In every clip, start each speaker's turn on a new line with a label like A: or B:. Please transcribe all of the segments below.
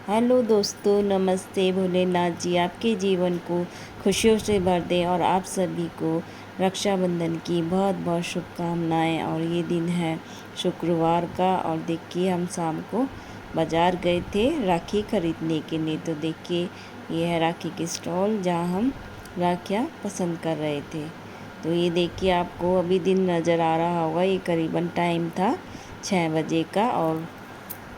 A: Hello दोस्तों, नमस्ते। भोलेनाथ जी आपके जीवन को खुशियों से भर दें और आप सभी को रक्षाबंधन की बहुत बहुत शुभकामनाएं। और ये दिन है शुक्रवार का और देखिए हम शाम को बाज़ार गए थे राखी ख़रीदने के लिए। तो देखिए ये है राखी की स्टॉल जहां हम राखियाँ पसंद कर रहे थे। तो ये देखिए आपको अभी दिन नज़र आ रहा होगा, ये करीबन टाइम था 6 बजे का। और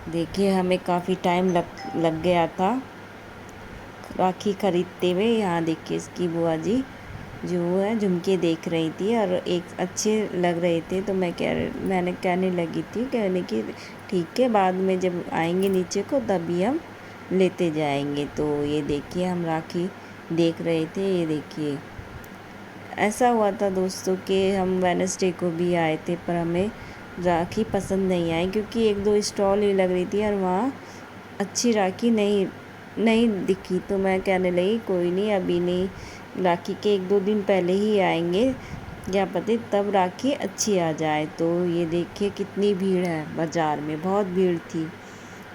A: देखिए हमें काफ़ी टाइम लग गया था राखी ख़रीदते हुए। यहाँ देखिए इसकी बुआ जी जो है झुमके देख रही थी और एक अच्छे लग रहे थे। तो मैंने कहने लगी थी, कहने की ठीक है, बाद में जब आएंगे नीचे को तभी हम लेते जाएंगे। तो ये देखिए हम राखी देख रहे थे। ये देखिए ऐसा हुआ था दोस्तों कि हम वेडनेसडे को भी आए थे पर हमें राखी पसंद नहीं आई, क्योंकि एक दो स्टॉल ही लग रही थी और वहाँ अच्छी राखी नहीं नहीं दिखी। तो मैं कहने लगी कोई नहीं, अभी नहीं, राखी के एक दो दिन पहले ही आएंगे, क्या पता तब राखी अच्छी आ जाए। तो ये देखिए कितनी भीड़ है बाज़ार में, बहुत भीड़ थी,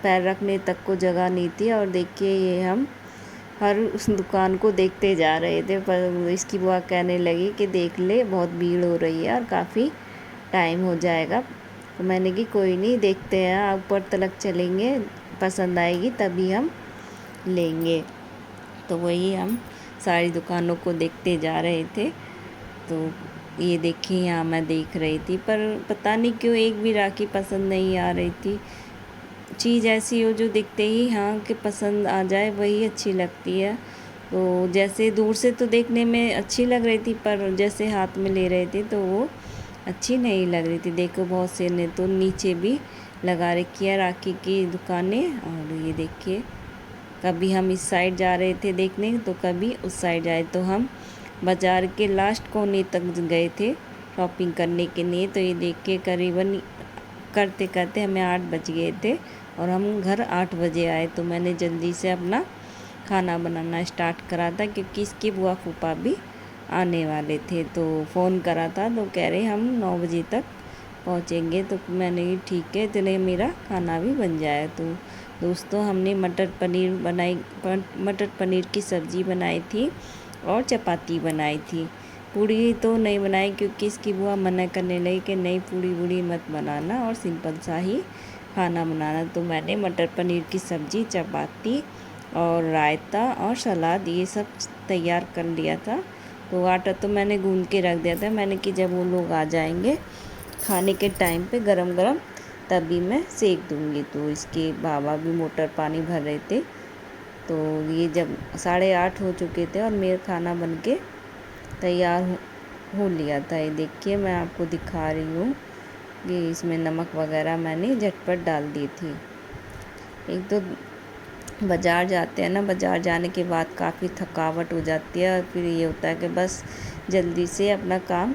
A: पैर रखने तक को जगह नहीं थी। और देखिए ये हम हर उस दुकान को देखते जा रहे थे, पर इसकी बुआ कहने लगी कि देख ले बहुत भीड़ हो रही है और काफ़ी टाइम हो जाएगा। तो मैंने कि कोई नहीं, देखते हैं, ऊपर तलक चलेंगे, पसंद आएगी तभी हम लेंगे। तो वही हम सारी दुकानों को देखते जा रहे थे। तो ये देखिए यहाँ मैं देख रही थी, पर पता नहीं क्यों एक भी राखी पसंद नहीं आ रही थी। चीज़ ऐसी हो जो दिखते ही हाँ कि पसंद आ जाए वही अच्छी लगती है। तो जैसे दूर से तो देखने में अच्छी लग रही थी, पर जैसे हाथ में ले रहे थे तो वो अच्छी नहीं लग रही थी। देखो बहुत से ने तो नीचे भी लगा रखी है राखी की दुकानें। और ये देखिए कभी हम इस साइड जा रहे थे देखने तो कभी उस साइड जाए। तो हम बाज़ार के लास्ट कोने तक गए थे शॉपिंग करने के लिए। तो ये देखिए करीबन करते करते हमें 8 बज गए थे और हम घर 8 बजे आए। तो मैंने जल्दी से अपना खाना बनाना स्टार्ट करा था, क्योंकि इसके बुआ फूफा भी आने वाले थे। तो फ़ोन करा था तो कह रहे हम 9 बजे तक पहुँचेंगे। तो मैंने ठीक है, इतने मेरा खाना भी बन जाए। तो दोस्तों हमने मटर पनीर की सब्ज़ी बनाई थी और चपाती बनाई थी। पूड़ी तो नहीं बनाई क्योंकि इसकी बुआ मना करने लगी कि नहीं पूड़ी वूड़ी मत बनाना और सिंपल सा ही खाना बनाना। तो मैंने मटर पनीर की सब्ज़ी, चपाती और रायता और सलाद ये सब तैयार कर लिया था। तो आटा तो मैंने गूंद के रख दिया था, मैंने कि जब वो लोग आ जाएंगे खाने के टाइम पे गरम गरम तभी मैं सेक दूँगी। तो इसके बाबा भी मोटर पानी भर रहे थे। तो ये जब 8:30 हो चुके थे और मेरा खाना बन के तैयार हो लिया था। ये देखिए मैं आपको दिखा रही हूँ कि इसमें नमक वगैरह मैंने झटपट डाल दी थी। एक तो बाज़ार जाते हैं ना, बाज़ार जाने के बाद काफ़ी थकावट हो जाती है और फिर ये होता है कि बस जल्दी से अपना काम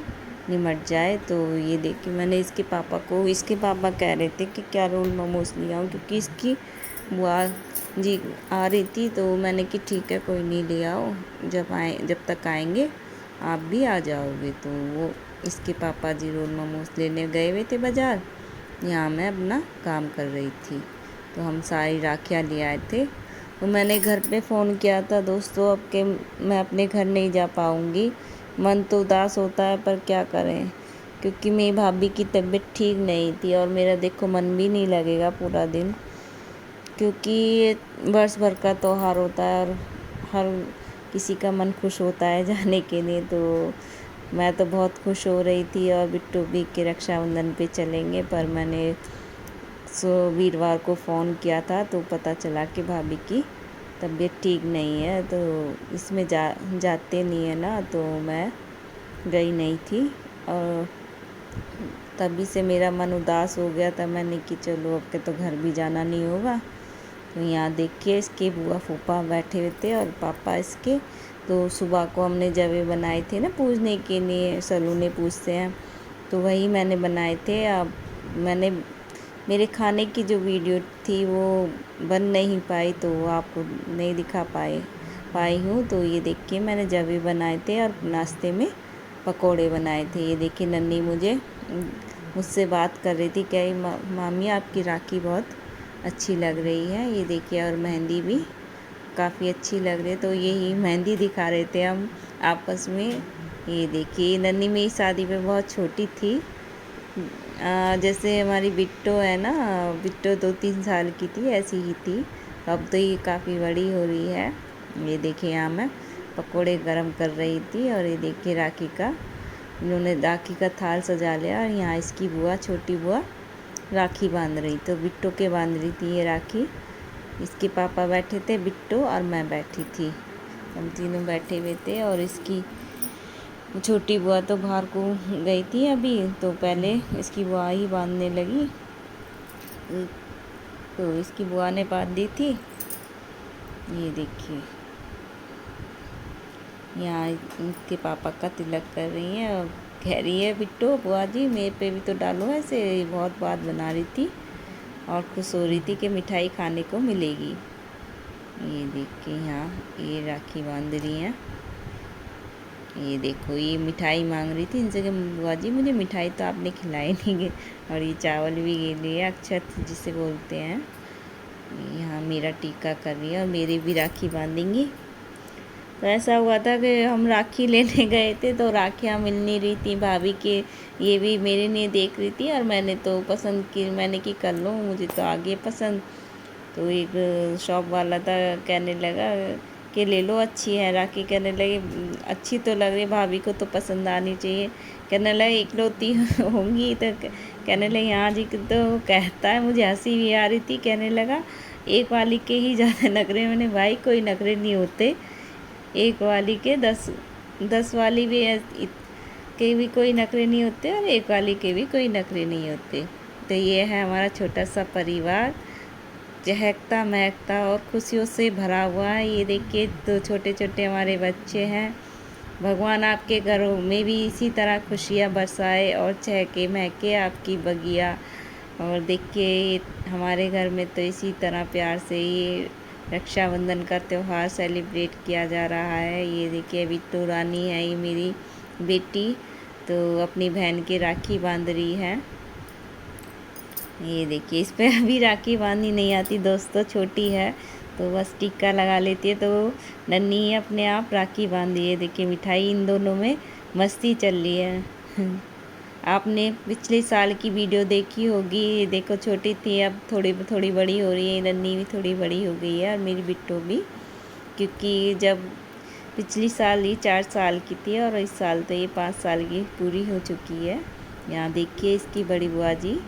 A: निमट जाए। तो ये देखिए मैंने इसके पापा कह रहे थे कि क्या रोल मोमोज ले आऊँ, क्योंकि इसकी बुआ जी आ रही थी। तो मैंने कि ठीक है कोई नहीं, ले आओ, जब तक आएंगे आप भी आ जाओगे। तो वो इसके पापा जी रोल मोमोज लेने गए हुए थे बाज़ार, यहाँ मैं अपना काम कर रही थी। तो हम सारी राखियाँ ले आए थे। तो मैंने घर पे फ़ोन किया था दोस्तों, अब के मैं अपने घर नहीं जा पाऊँगी। मन तो उदास होता है पर क्या करें, क्योंकि मेरी भाभी की तबीयत ठीक नहीं थी और मेरा देखो मन भी नहीं लगेगा पूरा दिन, क्योंकि ये वर्ष भर का त्योहार होता है और हर किसी का मन खुश होता है जाने के लिए। तो मैं तो बहुत खुश हो रही थी और बिट्टू भी के रक्षाबंधन पे चलेंगे, पर मैंने वीरवार को फ़ोन किया था तो पता चला कि भाभी की तबीयत ठीक नहीं है। तो इसमें जाते नहीं है ना, तो मैं गई नहीं थी और तभी से मेरा मन उदास हो गया था। मैंने कि चलो अब के तो घर भी जाना नहीं होगा। तो यहाँ देखिए इसके बुआ फूफा बैठे हुए थे और पापा इसके। तो सुबह को हमने जवे बनाए थे ना पूजने के लिए, सलूने पूजते हैं, तो वही मैंने बनाए थे। अब मैंने मेरे खाने की जो वीडियो थी वो बन नहीं पाई, तो वो आपको नहीं दिखा पाई हूँ। तो ये देखिए मैंने जवे बनाए थे और नाश्ते में पकोड़े बनाए थे। ये देखिए नन्ही मुझसे बात कर रही थी, क्या मामी आपकी राखी बहुत अच्छी लग रही है। ये देखिए, और मेहंदी भी काफ़ी अच्छी लग रही है। तो यही मेहंदी दिखा रहे थे हम आपस में। ये देखिए, नन्ही मेरी शादी में बहुत छोटी थी। जैसे हमारी बिट्टो है ना, बिट्टो 2-3 साल की थी, ऐसी ही थी। अब तो ये काफ़ी बड़ी हो रही है। ये देखिए, यहाँ मैं पकोड़े गरम कर रही थी और ये देखिए इन्होंने राखी का थाल सजा लिया और यहाँ इसकी बुआ, छोटी बुआ राखी बांध रही। तो बिट्टो के बांध रही थी ये राखी। इसके पापा बैठे थे, बिट्टो और मैं बैठी थी। हम तीनों बैठे हुए थे और इसकी छोटी बुआ तो बाहर को गई थी अभी, तो पहले इसकी बुआ ही बांधने लगी। तो इसकी बुआ ने बांध दी थी। ये देखिए, यहाँ इनके पापा का तिलक कर रही है और कह रही है, बिट्टो बुआ जी मेरे पे भी तो डालो ऐसे। बहुत बात बना रही थी और खुश हो रही थी कि मिठाई खाने को मिलेगी। ये देखिए, यहाँ ये राखी बांध रही हैं। ये देखो, ये मिठाई मांग रही थी इनसे कि बुआ जी मुझे मिठाई तो आपने खिलाई नहीं गई। और ये चावल भी लिए, अक्षत जिसे बोलते हैं। यहाँ मेरा टीका कर रही है और मेरी भी राखी बांधेंगी। तो ऐसा हुआ था कि हम राखी लेने गए थे तो राखियाँ मिल नहीं रही थी भाभी के। ये भी मेरे लिए देख रही थी और मैंने तो पसंद की, मैंने कि कर लो, मुझे तो आ गई पसंद। तो एक शॉप वाला था, कहने लगा कि ले लो, अच्छी है राखी। कहने लगे अच्छी तो लग रही, भाभी को तो पसंद आनी चाहिए। कहने लगे इकलौती होंगी। तो कहने लगे हाँ जी। तो कहता है, मुझे हंसी भी आ रही थी। कहने लगा एक वाली के ही ज़्यादा नखरे। मैंने भाई कोई नखरे नहीं होते, एक वाली के 10 वाली भी के भी कोई नखरे नहीं होते और एक वाली के भी कोई नखरे नहीं होते। तो ये है हमारा छोटा सा परिवार, चहकता महकता और खुशियों से भरा हुआ है। ये देखिए, तो छोटे छोटे हमारे बच्चे हैं। भगवान आपके घरों में भी इसी तरह खुशियाँ बरसाए और चहके महके आपकी बगिया। और देखिए, हमारे घर में तो इसी तरह प्यार से ये रक्षाबंधन का त्यौहार सेलिब्रेट किया जा रहा है। ये देखिए, बिट्टू रानी है ये मेरी बेटी, तो अपनी बहन की राखी बांध रही है। ये देखिए, इस पे अभी राखी बांधनी नहीं आती दोस्तों, छोटी है तो बस टिक्का लगा लेती है। तो नन्ही अपने आप राखी बांध रही है। देखिए, मिठाई इन दोनों में मस्ती चल रही है। आपने पिछले साल की वीडियो देखी होगी। ये देखो, छोटी थी अब थोड़ी थोड़ी बड़ी हो रही है। नन्ही भी थोड़ी बड़ी हो गई है और मेरी बिट्टू भी, क्योंकि जब पिछली साल ये 4 साल की थी और इस साल तो ये 5 साल की पूरी हो चुकी है। यहाँ देखिए, इसकी बड़ी बुआ जी,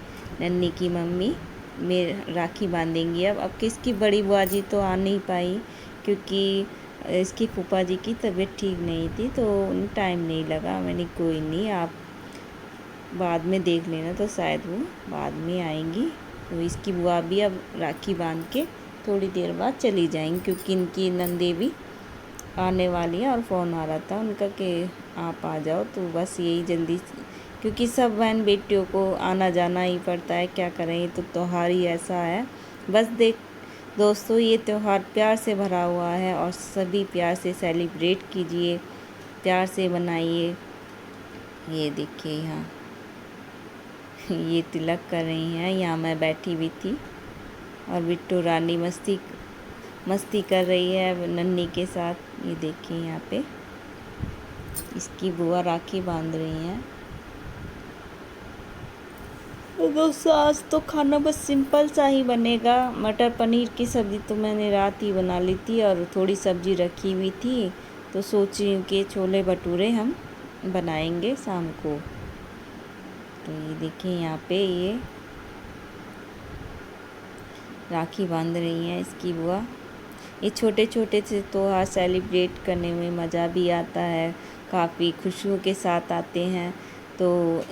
A: नन्ही की मम्मी में राखी बांधेंगी। अब किसकी बड़ी बुआ जी तो आ नहीं पाई, क्योंकि इसकी फूफा जी की तबीयत ठीक नहीं थी तो टाइम नहीं लगा। मैंने कोई नहीं, आप बाद में देख लेना, तो शायद वो बाद में आएंगी। तो इसकी बुआ भी अब राखी बांध के थोड़ी देर बाद चली जाएंगी, क्योंकि इनकी नंदे भी आने वाली है और फ़ोन आ रहा था उनका कि आप आ जाओ। तो बस यही जल्दी, क्योंकि सब बहन बेटियों को आना जाना ही पड़ता है, क्या करें, ये तो त्यौहार ही ऐसा है। बस दोस्तों, ये त्यौहार प्यार से भरा हुआ है और सभी प्यार से सेलिब्रेट कीजिए, प्यार से बनाइए। ये देखिए, यहाँ ये तिलक कर रही हैं, यहाँ मैं बैठी हुई थी और बिट्टू रानी मस्ती कर रही है नन्ही के साथ। ये देखिए, यहाँ पे इसकी बुआ राखी बांध रही हैं। तो दोस्तों, आज तो खाना बस सिंपल सा ही बनेगा। मटर पनीर की सब्ज़ी तो मैंने रात ही बना ली थी और थोड़ी सब्ज़ी रखी हुई थी, तो सोच रही हूँ कि छोले भटूरे हम बनाएंगे शाम को। तो ये देखिए, यहाँ पे ये राखी बांध रही हैं इसकी बुआ। ये छोटे छोटे से त्योहार सेलिब्रेट करने में मज़ा भी आता है, काफ़ी खुशियों के साथ आते हैं, तो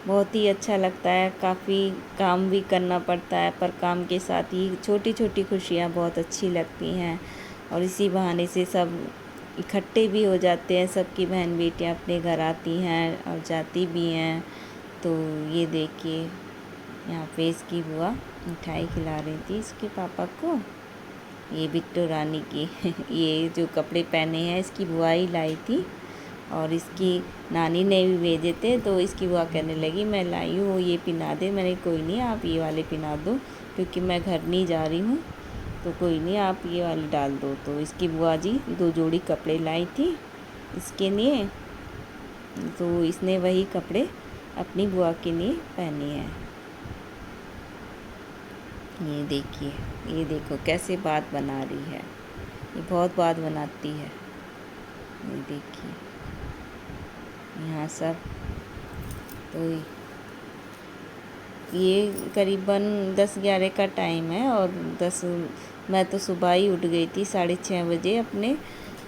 A: बहुत ही अच्छा लगता है। काफ़ी काम भी करना पड़ता है, पर काम के साथ ही छोटी छोटी खुशियाँ बहुत अच्छी लगती हैं। और इसी बहाने से सब इकट्ठे भी हो जाते हैं, सबकी बहन बेटियाँ अपने घर आती हैं और जाती भी हैं। तो ये देखिए, यहाँ पे इसकी बुआ मिठाई खिला रही थी इसके पापा को। ये बिट्टू रानी की ये जो कपड़े पहने हैं इसकी बुआ ही लाई थी, और इसकी नानी ने भी भेजे थे, तो इसकी बुआ कहने लगी मैं लाई हूँ ये पहना दे। मैंने कोई नहीं, आप ये वाले पहना दो क्योंकि मैं घर नहीं जा रही हूँ, तो कोई नहीं आप ये वाले डाल दो। तो इसकी बुआ जी 2 जोड़ी कपड़े लाई थी इसके लिए, तो इसने वही कपड़े अपनी बुआ के लिए पहने हैं। ये देखिए, ये देखो कैसे बात बना रही है, ये बहुत बात बनाती है। ये देखिए यहाँ सब, तो ये करीबन 10-11 का टाइम है और मैं तो सुबह ही उठ गई थी 6:30 बजे अपने,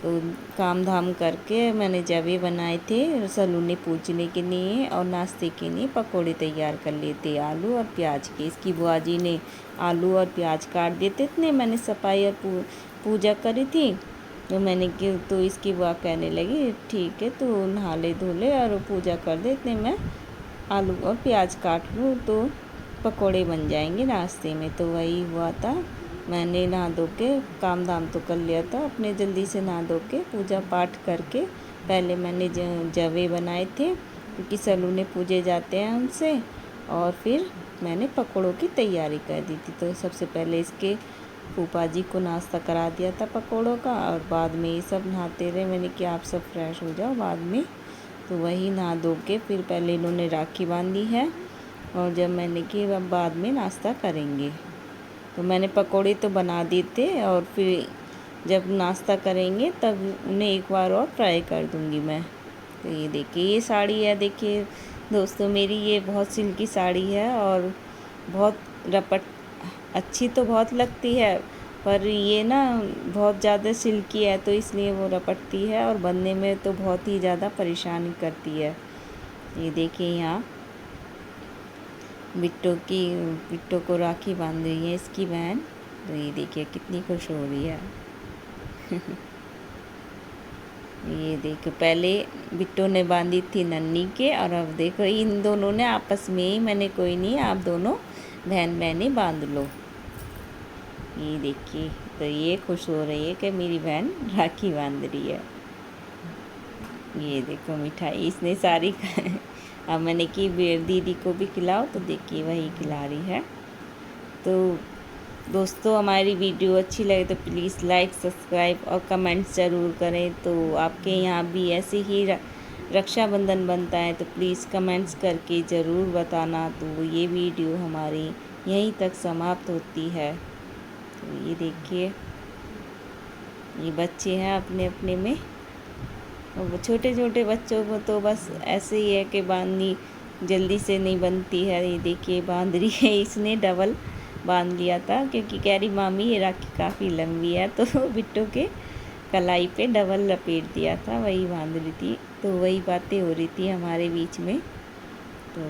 A: तो काम धाम करके मैंने जवे बनाए थे सलूनी पूजने के लिए और नाश्ते के लिए पकोड़े तैयार कर लिए थे आलू और प्याज के। इसकी बुआ जी ने आलू और प्याज काट दिए थे, इतने मैंने सफाई और पूजा करी थी। तो इसकी बुआ कहने लगी ठीक है तो नहा ले धो ले और पूजा कर दे, इतने मैं आलू और प्याज काट लूँ तो पकोड़े बन जाएंगे नाश्ते में। तो वही हुआ था, मैंने नहा धो के काम धाम तो कर लिया था अपने, जल्दी से नहा धो के पूजा पाठ करके पहले मैंने जवे बनाए थे क्योंकि सलूने पूजे जाते हैं उनसे, और फिर मैंने पकोड़ों की तैयारी कर दी थी। तो सबसे पहले इसके फूफा जी को नाश्ता करा दिया था पकोड़ों का, और बाद में ये सब नहाते रहे, मैंने कि आप सब फ्रेश हो जाओ बाद में। तो वही नहा धो के फिर पहले इन्होंने राखी बांधी है और जब मैंने कि अब बाद में नाश्ता करेंगे। तो मैंने पकोड़े तो बना दिए थे और फिर जब नाश्ता करेंगे तब उन्हें एक बार और फ्राई कर दूंगी मैं। तो ये देखिए ये साड़ी है, देखिए दोस्तों मेरी ये बहुत सिल्की साड़ी है और बहुत रपट अच्छी तो बहुत लगती है, पर ये ना बहुत ज़्यादा सिल्की है तो इसलिए वो रपटती है और बनने में तो बहुत ही ज़्यादा परेशानी करती है। ये देखिए यहाँ बिट्टो को राखी बांध रही है इसकी बहन, तो ये देखिए कितनी खुश हो रही है। ये देखो पहले बिट्टो ने बांधी थी नन्ही के, और अब देखो इन दोनों ने आपस में ही, मैंने कोई नहीं आप दोनों बहन बहनें बांध लो। ये देखिए तो ये खुश हो रही है कि मेरी बहन राखी बांध रही है। ये देखो मिठाई इसने सारी अब मैंने कि दीदी को भी खिलाओ, तो देखिए वही खिला रही है। तो दोस्तों हमारी वीडियो अच्छी लगे तो प्लीज़ लाइक सब्सक्राइब और कमेंट्स ज़रूर करें। तो आपके यहाँ भी ऐसे ही रक्षाबंधन बनता है तो प्लीज़ कमेंट्स करके ज़रूर बताना। तो ये वीडियो हमारी यहीं तक समाप्त होती है। तो ये देखिए ये बच्चे हैं अपने अपने में, और छोटे छोटे बच्चों को तो बस ऐसे ही है कि बांधनी जल्दी से नहीं बनती है। ये देखिए बांध रही है, इसने डबल बांध लिया था क्योंकि कह रही मामी ये राखी काफ़ी लंबी है, तो बिट्टू के कलाई पे डबल लपेट दिया था, वही बांध रही थी। तो वही बातें हो रही थी हमारे बीच में। तो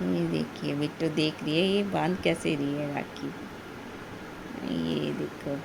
A: ये देखिए बिट्टू देख रही है ये बांध कैसे रही है राखी, ये देखो।